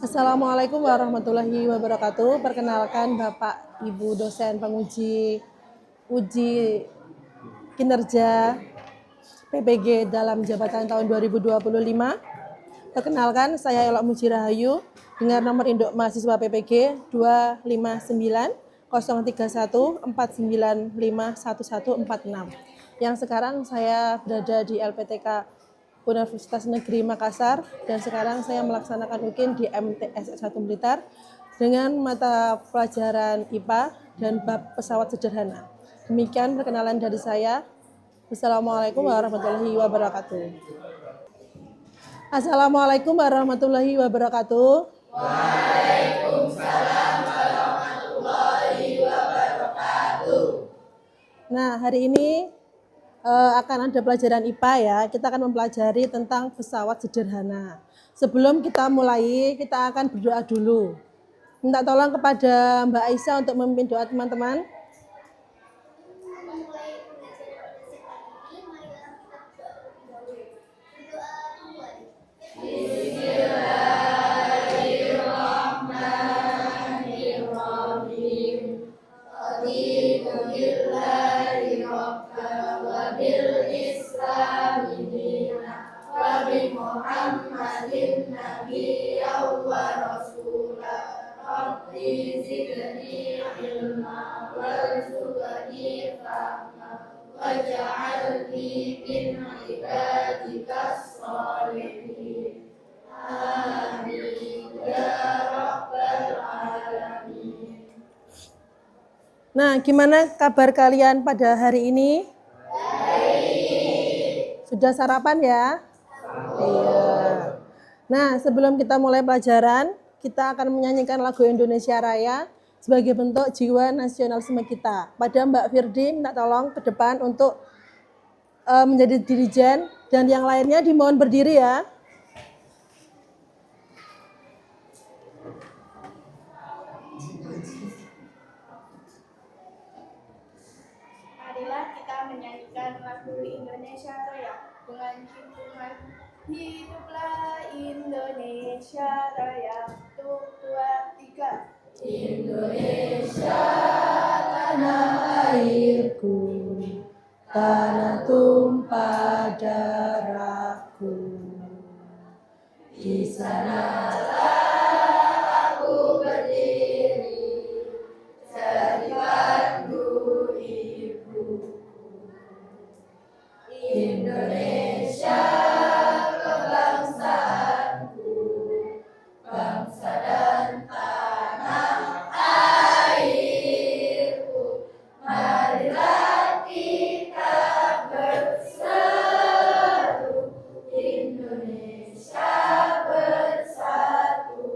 Assalamualaikum warahmatullahi wabarakatuh. Perkenalkan Bapak Ibu dosen penguji uji kinerja PPG dalam jabatan tahun 2025. Perkenalkan saya Elok Muji Rahayu dengan nomor induk mahasiswa PPG 259 031 495 1146. Yang sekarang saya berada di LPTK Universitas Negeri Makassar dan sekarang saya melaksanakan UKIN di MTS 1 Blitar dengan mata pelajaran IPA dan bab pesawat sederhana. Demikian perkenalan dari saya. Wassalamualaikum warahmatullahi wabarakatuh. Assalamualaikum warahmatullahi wabarakatuh. Waalaikumsalam warahmatullahi wabarakatuh. Nah, hari ini akan ada pelajaran IPA ya. Kita akan mempelajari tentang pesawat sederhana. Sebelum kita mulai, kita akan berdoa dulu. Minta tolong kepada Mbak Aisyah untuk memimpin doa teman-teman. Muhammadin nabiyyan wa rasulah rabbi zidni ilma warzuqni fahma waj'alni min ibadikas sholihin amin ya rabbal alamin. Nah, gimana kabar kalian pada hari ini? Sudah sarapan ya? Iya. Nah, sebelum kita mulai pelajaran, kita akan menyanyikan lagu Indonesia Raya sebagai bentuk jiwa nasionalisme kita. Pada Mbak Firdi, minta tolong ke depan untuk menjadi dirijen dan yang lainnya dimohon berdiri ya. Marilah kita menyanyikan lagu Indonesia Raya dengan hitungan hiduplah Indonesia Raya. 1, 2, 3. Indonesia Tanah airku, tanah tumpah darahku. Di sanalah aku berdiri, jadi pandu ibuku. Indonesia kebangsaanku, bangsa dan tanah airku. Marilah kita berseru, Indonesia bersatu.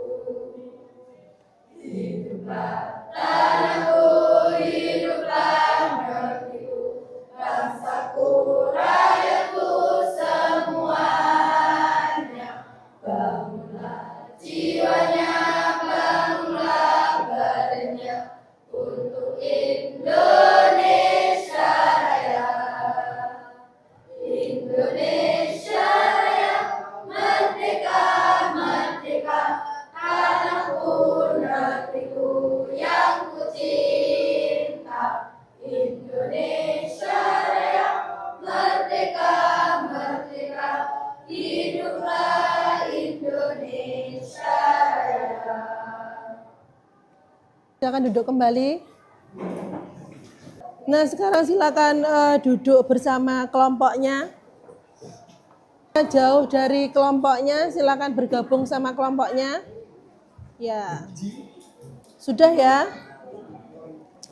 Hiduplah tanahku, hiduplah negeriku, bangsaku, rakyatku semuanya. Bangunlah jiwanya, bangunlah badannya untuk Indonesia Raya. Indonesia Raya, merdeka, merdeka, tanahku, negeriku yang ku cinta. Indonesia Raya, merdeka, merdeka, hiduplah Indonesia Raya. Silakan duduk kembali. Nah, sekarang silakan duduk bersama kelompoknya. Jauh dari kelompoknya, silakan bergabung sama kelompoknya. Ya. Sudah ya?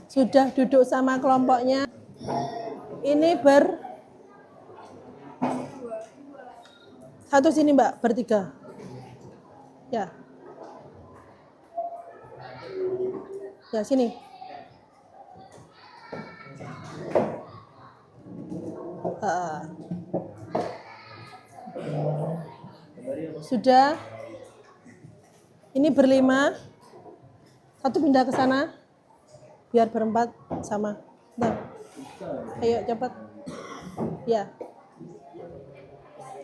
Sudah duduk sama kelompoknya. Ini satu sini Mbak, bertiga. Ya. Ya, sini. Sudah. Ini berlima. Satu pindah ke sana. Biar berempat sama. Nah. Ayo cepat. Ya.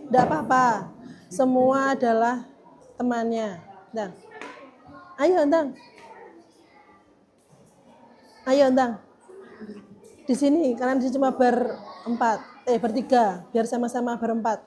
Enggak apa-apa. Semua adalah temannya. Nah. Ayo, Entang. Ayo, Entang. Di sini, kalian di sini cuma bertiga, biar sama-sama berempat.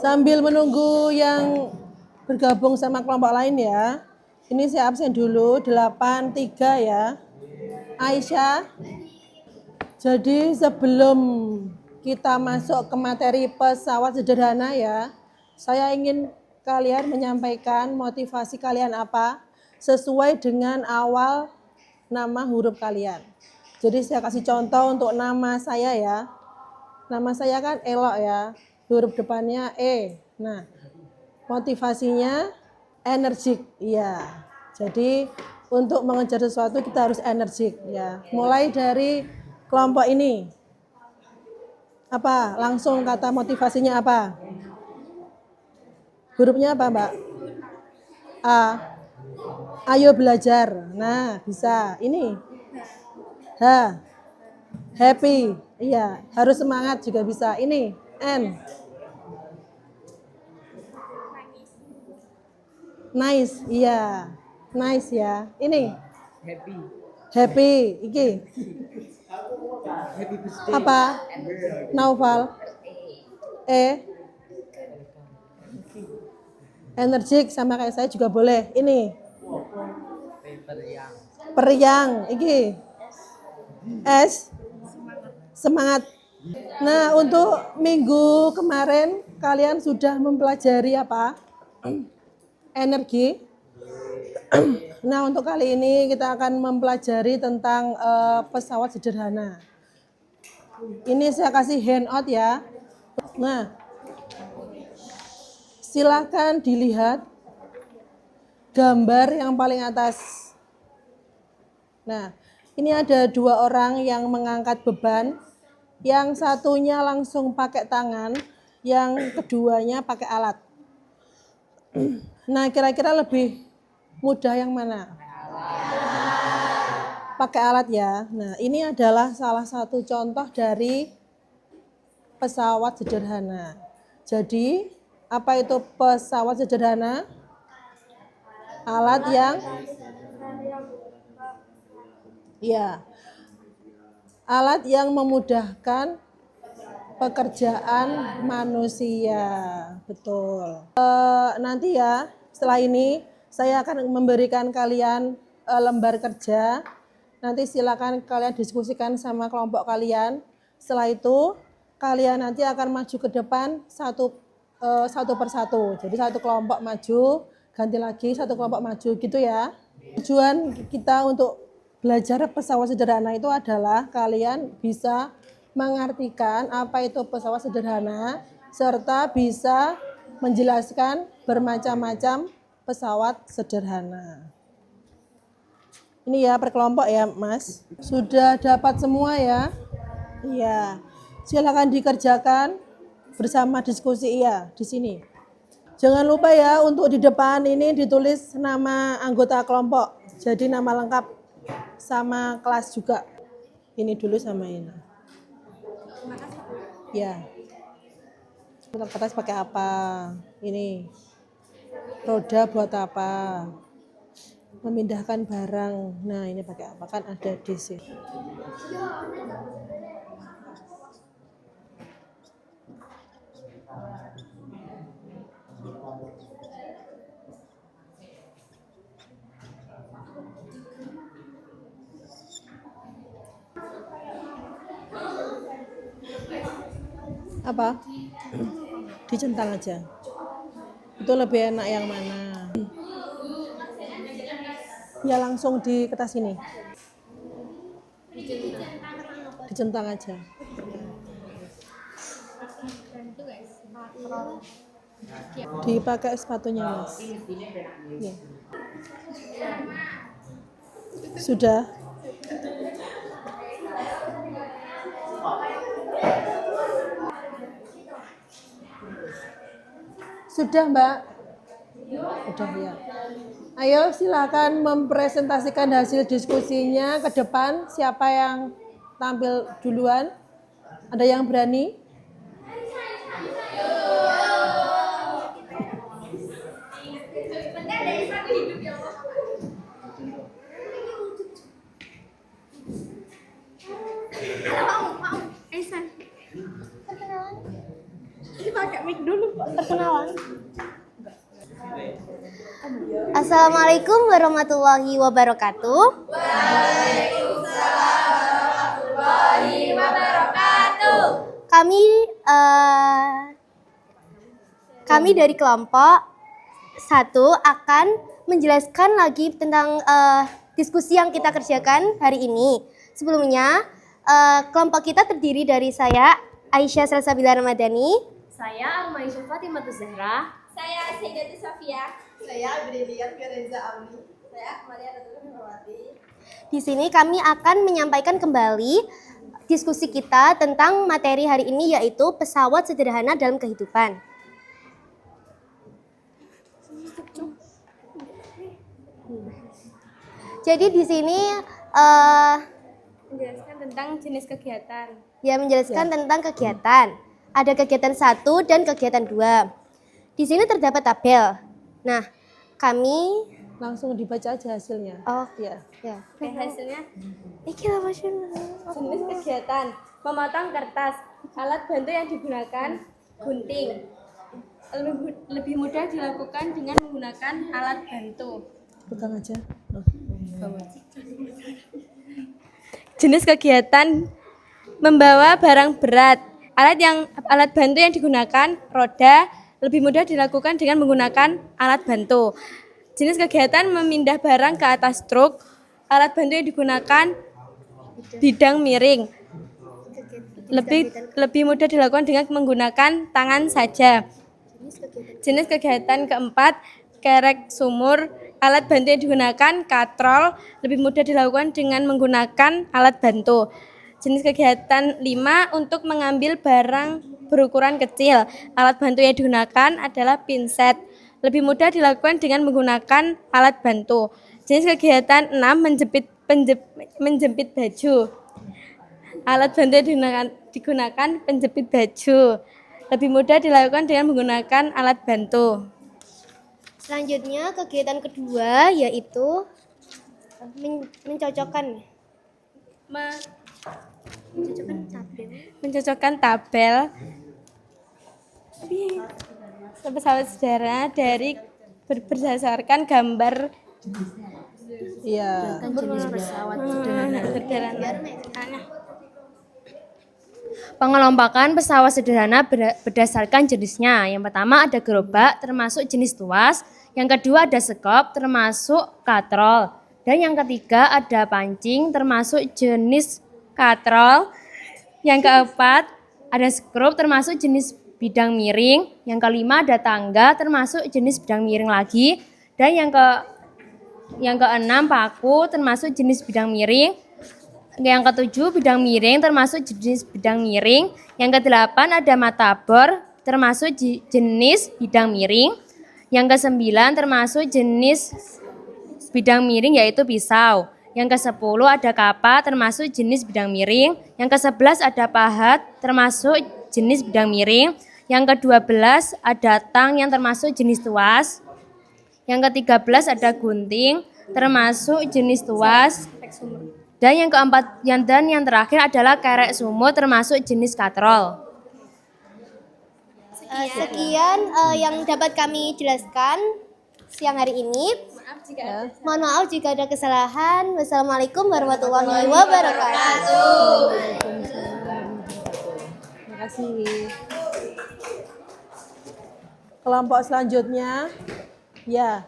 Sambil menunggu yang bergabung sama kelompok lain ya. Ini saya absen dulu, 83 ya. Aisyah. Jadi sebelum kita masuk ke materi pesawat sederhana ya, saya ingin kalian menyampaikan motivasi kalian apa sesuai dengan awal nama huruf kalian. Jadi saya kasih contoh untuk nama saya ya. Nama saya kan Elok ya, huruf depannya E. Nah, motivasinya energik, ya. Jadi untuk mengejar sesuatu kita harus energik, ya. Mulai dari kelompok ini. Apa? Langsung kata motivasinya apa? Hurufnya apa, Mbak? A. Ayo belajar. Nah, bisa. Ini. H. Happy. Iya, harus semangat juga bisa. Ini. N. Nice. Iya. Nice ya. Ini. Happy. Happy. Iki. Happy birthday. Apa? Naufal. E. Energik sama kayak saya juga boleh. Ini. Periang. Periang. Iki. S. Semangat. Nah, untuk minggu kemarin kalian sudah mempelajari apa? Energi. Nah, untuk kali ini kita akan mempelajari tentang pesawat sederhana. Ini saya kasih handout ya. Nah, silakan dilihat gambar yang paling atas. Nah, ini ada dua orang yang mengangkat beban. Yang satunya langsung pakai tangan, yang keduanya pakai alat. Nah, kira-kira lebih mudah yang mana? Pakai alat ya. Nah, ini adalah salah satu contoh dari pesawat sederhana. Jadi, apa itu pesawat sederhana? Alat yang alat yang memudahkan pekerjaan manusia. Betul. Nanti ya, setelah ini saya akan memberikan kalian lembar kerja. Nanti silakan kalian diskusikan sama kelompok kalian. Setelah itu kalian nanti akan maju ke depan satu persatu. Jadi satu kelompok maju, ganti lagi satu kelompok maju gitu ya. Tujuan kita untuk belajar pesawat sederhana itu adalah kalian bisa mengartikan apa itu pesawat sederhana serta bisa menjelaskan bermacam-macam pesawat sederhana. Ini ya per kelompok ya, Mas. Sudah dapat semua ya? Iya. Silakan dikerjakan bersama diskusi ya di sini. Jangan lupa ya untuk di depan ini ditulis nama anggota kelompok. Jadi nama lengkap sama kelas juga. Ini dulu sama ini. Ya. Kertas pakai apa? Ini. Roda buat apa? Memindahkan barang. Nah, ini pakai apa? Kan ada di sini. Apa? Dicentang aja. Itu lebih enak yang mana? Ya langsung di kertas ini. Dicentang aja. Dipakai sepatunya, Mas. Ya. Sudah. Sudah, Mbak. Sudah ya. Ayo silakan mempresentasikan hasil diskusinya ke depan. Siapa yang tampil duluan? Ada yang berani? Assalamualaikum warahmatullahi wabarakatuh. Kami dari kelompok 1 akan menjelaskan lagi tentang diskusi yang kita kerjakan hari ini. Sebelumnya, kelompok kita terdiri dari saya, Aisyah Salsabila Ramadhani. Saya Armaisyah Fatimah Zahra. Saya Sayyidati Safia. Saya Brilian Fireza Amni. Saya Maria Ratul Nurwati. Di sini kami akan menyampaikan kembali diskusi kita tentang materi hari ini, yaitu pesawat sederhana dalam kehidupan. Jadi di sini Menjelaskan tentang jenis kegiatan. menjelaskan tentang kegiatan. Ada kegiatan 1 dan kegiatan 2. Di sini terdapat tabel. Nah, kami Langsung dibaca aja hasilnya. Ya. Oke, hasilnya Iki lah masyaallah. jenis kegiatan memotong kertas. Alat bantu yang digunakan gunting. Lebih mudah dilakukan dengan menggunakan alat bantu. Pegang aja. Jenis kegiatan membawa barang berat. Alat bantu yang digunakan roda lebih mudah dilakukan dengan menggunakan alat bantu. Jenis kegiatan memindah barang ke atas truk. Alat bantu yang digunakan bidang miring. Lebih mudah dilakukan dengan menggunakan tangan saja. Jenis kegiatan keempat, kerek sumur. Alat bantu yang digunakan katrol, lebih mudah dilakukan dengan menggunakan alat bantu. Jenis kegiatan 5, untuk mengambil barang berukuran kecil. Alat bantu yang digunakan adalah pinset, lebih mudah dilakukan dengan menggunakan alat bantu. Jenis kegiatan 6, menjepit baju. Alat bantu yang digunakan penjepit baju, lebih mudah dilakukan dengan menggunakan alat bantu. Selanjutnya kegiatan kedua yaitu mencocokkan tabel. Mencocokkan tabel pesawat sederhana dari berdasarkan gambar Iya. jenis pesawat sederhana. Pengelompokan pesawat sederhana berdasarkan jenisnya. Yang pertama ada gerobak termasuk jenis tuas. Yang kedua ada sekop termasuk katrol. Dan yang ketiga ada pancing termasuk jenis katrol. Yang keempat ada skrup termasuk jenis bidang miring. Yang kelima ada tangga termasuk jenis bidang miring lagi. Dan yang keenam paku termasuk jenis bidang miring. Yang ketujuh bidang miring termasuk jenis bidang miring. Yang kedelapan ada matabor termasuk jenis bidang miring. Yang kesembilan termasuk jenis bidang miring yaitu pisau. Yang kesepuluh ada kapa termasuk jenis bidang miring. Yang kesebelas ada pahat termasuk jenis bidang miring. Yang kedua-belas ada tang yang termasuk jenis tuas. Yang ke-13 ada gunting termasuk jenis tuas. Dan yang keempat dan yang terakhir adalah kerek sumur termasuk jenis katrol. Sekian yang dapat kami jelaskan siang hari ini. Mohon maaf jika ada kesalahan. Wassalamualaikum warahmatullahi wabarakatuh. Terima kasih. Kelompok selanjutnya, ya.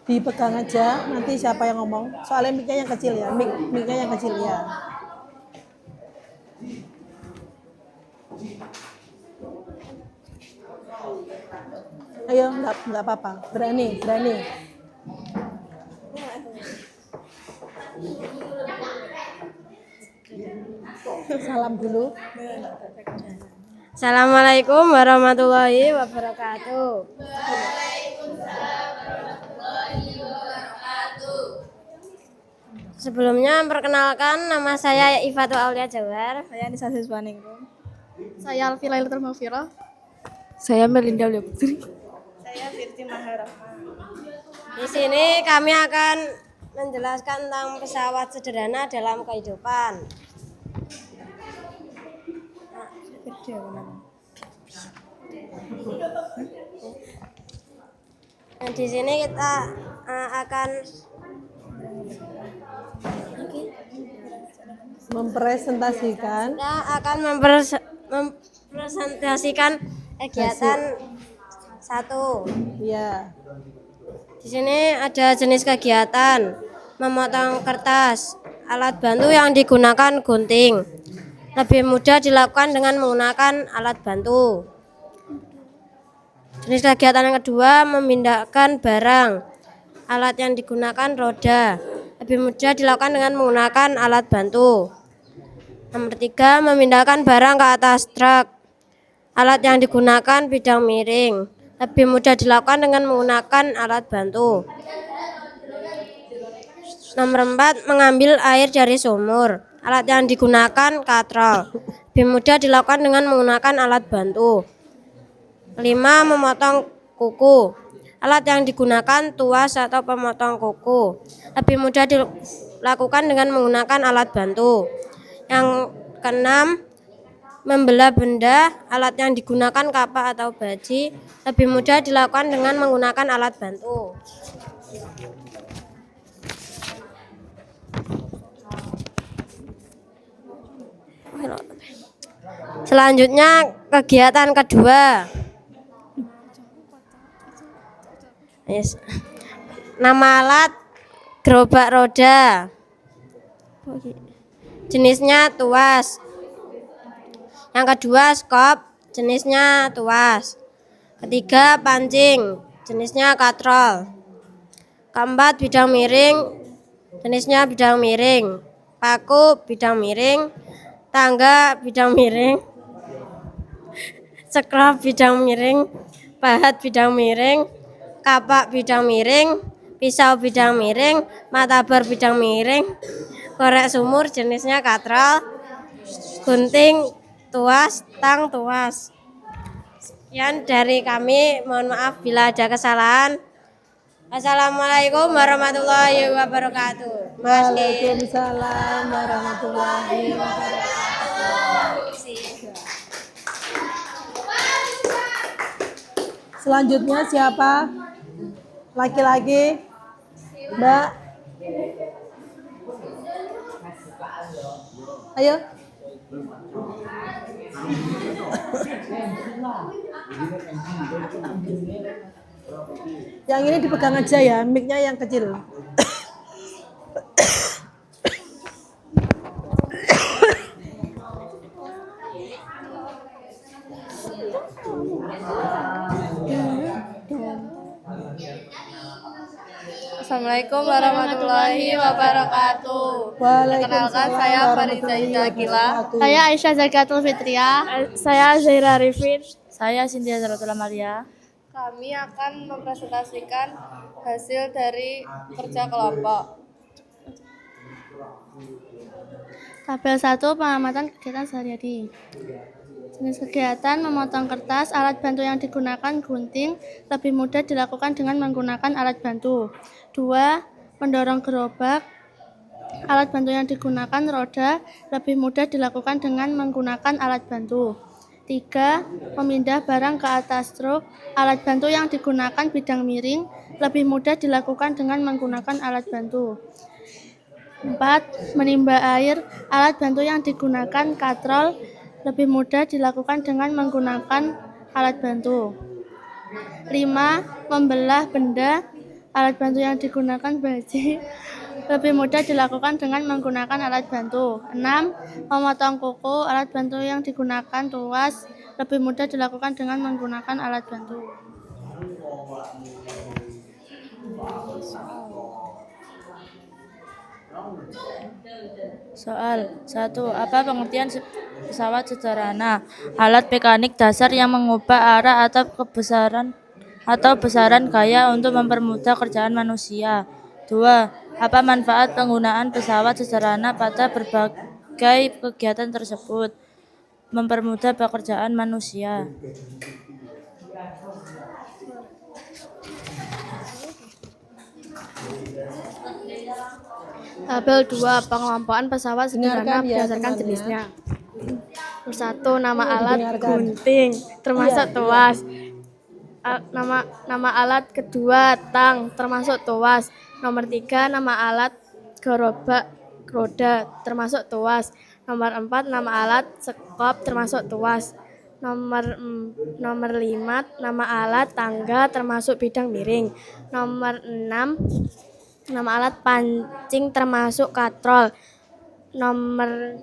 Dipegang aja, nanti siapa yang ngomong. Soalnya mic-nya yang kecil ya, mic-nya yang kecil ya. Ayo, nggak apa-apa. Berani, berani. Salam dulu. Assalamualaikum warahmatullahi wabarakatuh. Sebelumnya perkenalkan, nama saya Ifatul Aulia Jawar. Saya Nisa Siswaningrum. Saya Alfila Ilatul Mafira. Saya Melinda Aulia Putri. Di sini kami akan menjelaskan tentang pesawat sederhana dalam kehidupan. Nah, di sini kita akan Mempresentasikan mempresentasikan kegiatan satu. ya. Di sini ada jenis kegiatan memotong kertas, alat bantu yang digunakan gunting. Lebih mudah dilakukan dengan menggunakan alat bantu. Jenis kegiatan yang kedua, memindahkan barang. Alat yang digunakan roda. Lebih mudah dilakukan dengan menggunakan alat bantu. Nomor 3, memindahkan barang ke atas truk. Alat yang digunakan bidang miring. Lebih mudah dilakukan dengan menggunakan alat bantu. Nomor 4, mengambil air dari sumur. Alat yang digunakan katrol. Lebih mudah dilakukan dengan menggunakan alat bantu. 5, memotong kuku. Alat yang digunakan tuas atau pemotong kuku. Lebih mudah dilakukan dengan menggunakan alat bantu. Yang keenam, membelah benda. Alat yang digunakan kapak atau baji. Lebih mudah dilakukan dengan menggunakan alat bantu. Selanjutnya kegiatan kedua. Yes. Nama alat gerobak roda. Jenisnya tuas. Yang kedua skop, jenisnya tuas. Ketiga pancing, jenisnya katrol. Keempat bidang miring, jenisnya bidang miring. Paku bidang miring. Tangga bidang miring. Sekrap bidang miring. Pahat bidang miring. Kapak bidang miring. Pisau bidang miring. Matabar bidang miring. Korek sumur jenisnya katrol. Gunting tuas, tang tuas. Sekian dari kami, mohon maaf bila ada kesalahan. Assalamualaikum warahmatullahi wabarakatuh. Waalaikumsalam warahmatullahi wabarakatuh. Selanjutnya siapa? Laki-laki? Mbak? Ayo. Yang ini dipegang aja ya, mic-nya yang kecil. Assalamualaikum warahmatullahi wabarakatuh. Perkenalkan, saya Farida Idakila. Saya Aisyah Zakatul Fitria. Saya Zaira Arifin. Saya Cynthia Zaratul Amalia. Kami akan mempresentasikan hasil dari kerja kelompok. Tabel 1, pengamatan kegiatan sehari-hari. Jenis kegiatan memotong kertas, alat bantu yang digunakan gunting, lebih mudah dilakukan dengan menggunakan alat bantu. 2, mendorong gerobak, alat bantu yang digunakan roda, lebih mudah dilakukan dengan menggunakan alat bantu. 3, memindah barang ke atas truk, alat bantu yang digunakan bidang miring, lebih mudah dilakukan dengan menggunakan alat bantu. 4, menimba air, alat bantu yang digunakan katrol, lebih mudah dilakukan dengan menggunakan alat bantu. 5, membelah benda, alat bantu yang digunakan baji, lebih mudah dilakukan dengan menggunakan alat bantu. 6. Memotong kuku, alat bantu yang digunakan tuas, lebih mudah dilakukan dengan menggunakan alat bantu. Soal 1. Apa pengertian pesawat sederhana? Alat mekanik dasar yang mengubah arah atau besaran gaya untuk mempermudah kerjaan manusia. 2. Apa manfaat penggunaan pesawat sederhana pada berbagai kegiatan tersebut? Mempermudah pekerjaan manusia. Tabel 2. Pengelompokan pesawat sederhana Dengarkan ya, berdasarkan teman-teman. jenisnya. 1. Nama alat Dengarkan. gunting, termasuk Iya, tuas. Nama alat kedua tang, termasuk tuas. Nomor 3. Nama alat gerobak roda, termasuk tuas. Nomor 4. Nama alat sekop, termasuk tuas. Nomor 5. Nama alat tangga, termasuk bidang miring. Nomor 6. Nama alat pancing, termasuk katrol. Nomor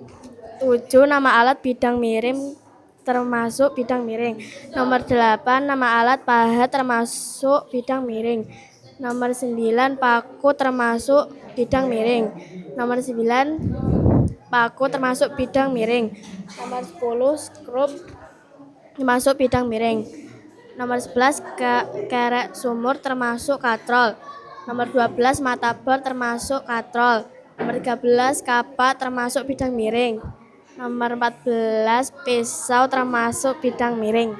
7. Nama alat bidang miring, termasuk bidang miring. Nomor 8. Nama alat pahat, termasuk bidang miring. Nomor 9. Paku, termasuk bidang miring. Nomor 9. Paku, termasuk bidang miring. Nomor 10. Skrup, termasuk bidang miring. Nomor 11. Kerek sumur, termasuk katrol. Nomor 12. Mata bor, termasuk katrol. Nomor 13. Kapak, termasuk bidang miring. Nomor 14. Pisau, termasuk bidang miring.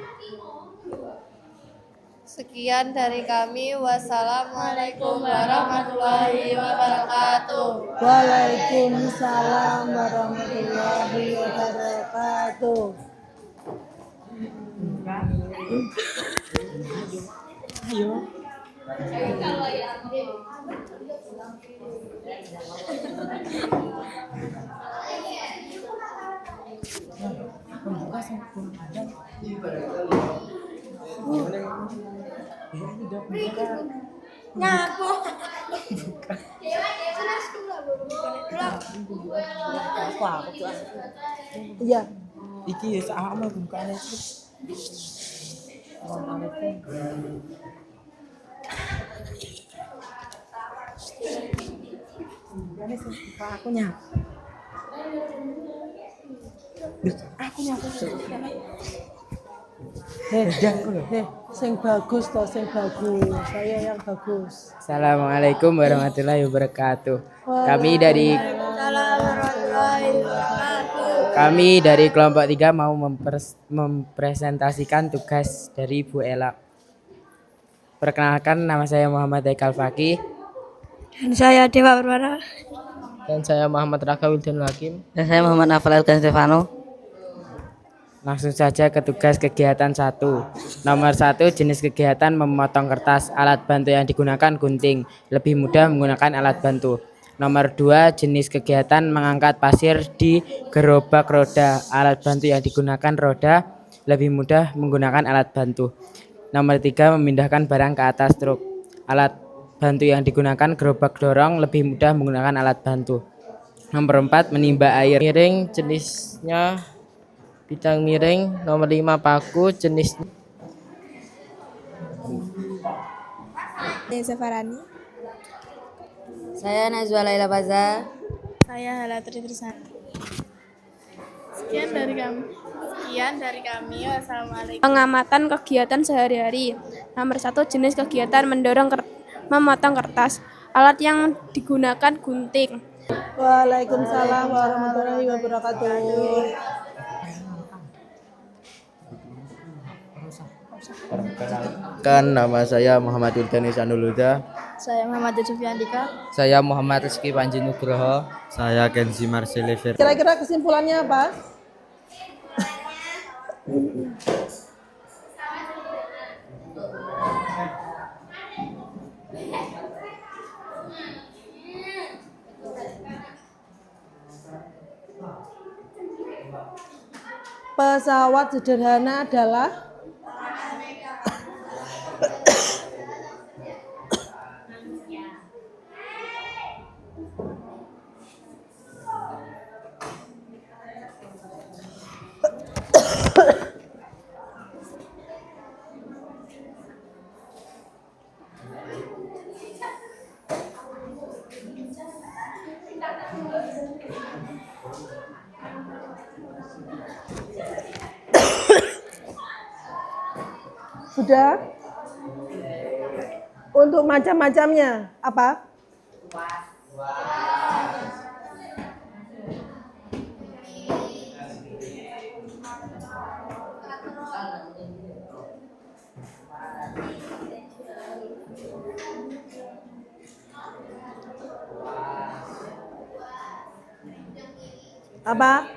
Sekian dari kami. Wassalamualaikum warahmatullahi wabarakatuh. Waalaikumsalam warahmatullahi wabarakatuh. Iya. Iki ya sama bukannya. Aku nyapa. Sing bagus toh, sing bagus. Saya yang bagus. Assalamualaikum warahmatullahi wabarakatuh. Kami dari kelompok 3 mau mempresentasikan tugas dari Bu Ela. Perkenalkan, nama saya Muhammad Haikal Fakih. Dan saya Dewa Permana. Dan saya Muhammad Raka Wildan Hakim. Dan saya Muhammad Afal Elkan Stefano. Langsung saja ke tugas kegiatan 1. Nomor 1, jenis kegiatan memotong kertas. Alat bantu yang digunakan gunting. Lebih mudah menggunakan alat bantu. Nomor 2, jenis kegiatan mengangkat pasir di gerobak roda. Alat bantu yang digunakan roda. Lebih mudah menggunakan alat bantu. Nomor 3, memindahkan barang ke atas truk. Alat bantu yang digunakan gerobak dorong. Lebih mudah menggunakan alat bantu. Nomor 4, menimba air. Miring, jenisnya bidang miring. Nomor 5, paku, jenis Desa Farani. Saya Najwa Laila Baza. Saya Halatri Trisana. Sekian dari kami. Wassalamualaikum. Pengamatan kegiatan sehari-hari. Nomor 1, jenis kegiatan memotong kertas. Alat yang digunakan gunting. Waalaikumsalam warahmatullahi wabarakatuh. Perkenalkan, nama saya Muhammad Wildan Isanul Huda. Saya Muhammad Yusuf Andika. Saya Muhammad Rizky Panji Nugroho. Saya Kenzi Marsiliver. Kira-kira kesimpulannya apa? Pesawat sederhana adalah Sudah? Untuk macam-macamnya apa? Apa?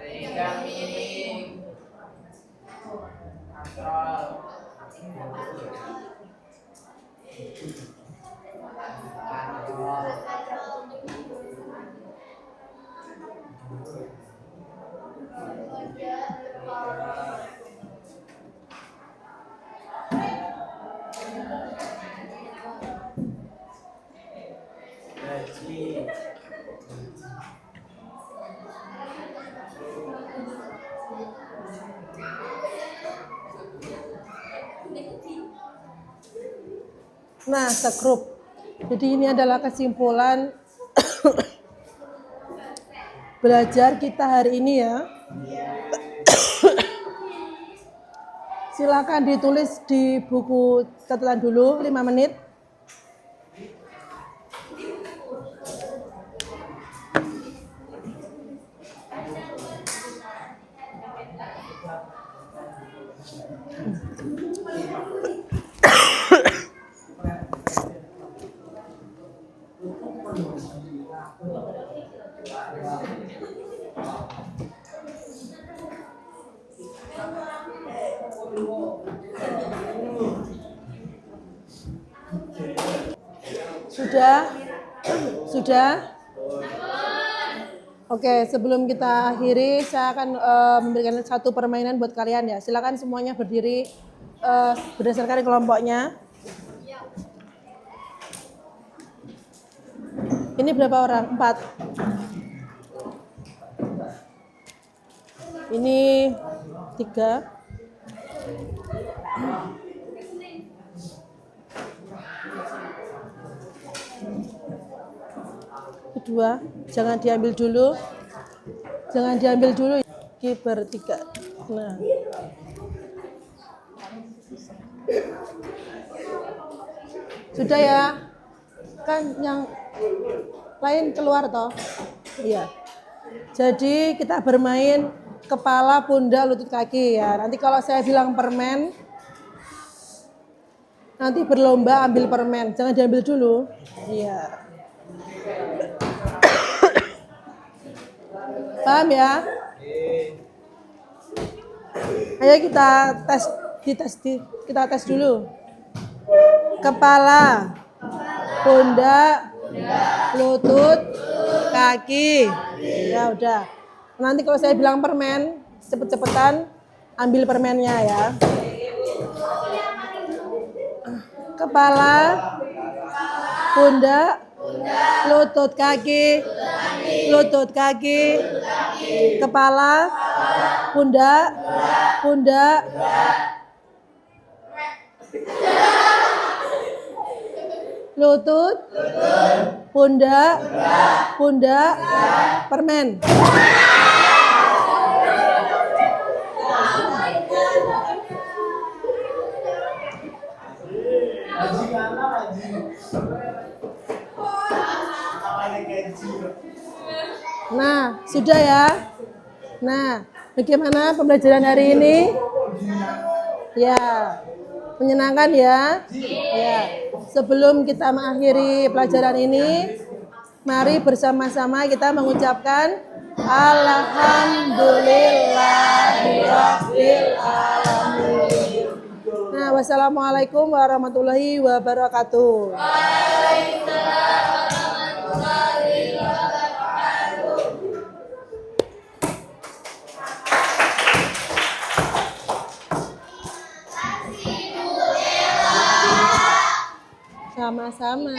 Nah, sekrup. Jadi ini adalah kesimpulan belajar kita hari ini ya. Silakan ditulis di buku catatan dulu 5 menit. Sudah? Sudah? Oke, sebelum kita akhiri, saya akan memberikan satu permainan buat kalian ya. Silakan semuanya berdiri berdasarkan kelompoknya. Ini berapa orang? 4. Ini 3. Kedua, jangan diambil dulu. Jangan diambil dulu. Kiper 3. Nah. Sudah ya? Kan yang lain keluar toh? Iya. Jadi kita bermain kepala, pundak, lutut, kaki ya. Nanti kalau saya bilang permen, nanti berlomba ambil permen. Jangan diambil dulu. Iya. Paham ya? Ayo kita tes dulu. Kepala, pundak, lutut, kaki. Ya udah. Nanti kalau saya bilang permen, cepet-cepetan ambil permennya ya. Kepala, pundak, lutut, kaki, lutut, kaki, kepala, pundak, lutut, pundak, permen. Nah, sudah ya. Nah, bagaimana pembelajaran hari ini? Ya, menyenangkan ya? Ya. Sebelum kita mengakhiri pelajaran ini, mari bersama-sama kita mengucapkan Alhamdulillahirabbil alamin. Nah, wassalamualaikum warahmatullahi wabarakatuh. Sama-sama.